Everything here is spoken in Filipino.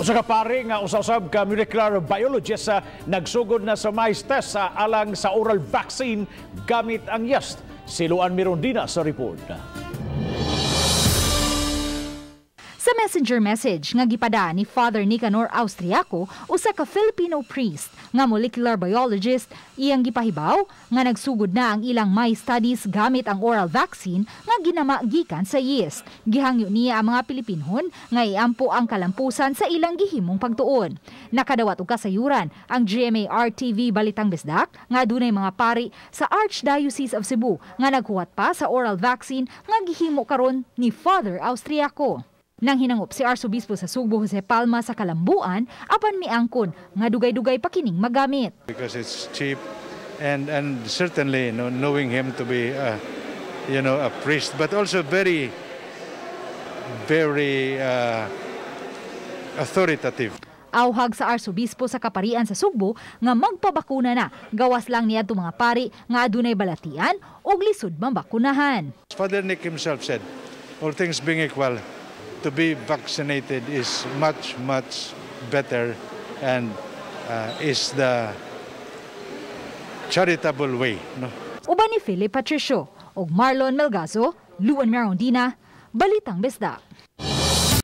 Usa ka pari nga usab ka molecular biologist nagsugod na sa mais test alang sa oral vaccine gamit ang yeast. Siluan Mirondina sa report. Sa messenger message nga gipada ni Father Nicanor Austriaco, usa ka Filipino priest nga molecular biologist, iyang gipahibaw nga nagsugod na ang ilang mais studies gamit ang oral vaccine nga ginama gikan sa yeast. Gihangyo niya ang mga Pilipinhon nga iampo ang kalampusan sa ilang gihimong pagtuon. Nakadawat og kasayuran ang GMA-RTV Balitang Bisdak nga dunay mga pari sa Archdiocese of Cebu nga naghuwat pa sa oral vaccine nga gihimo karon ni Father Austriaco. Nang hinangop si Arsobispo sa Sugbo Jose Palma sa kalambuan, apan miangkon nga dugay-dugay pa kining magamit. Because it's cheap and certainly knowing him to be a priest, but also very authoritative. Awhag sa Arsobispo sa Kaparian sa Sugbo nga magpabakuna na, gawas lang niya itong mga pari nga adunay balatian o lisod mabakunahan. Father Nick himself said, all things being equal, to be vaccinated is much better and is the charitable way. No? Uban ni Philip Patricio o Marlon Melgazo, Luan Mirondina, Balitang Bisdak.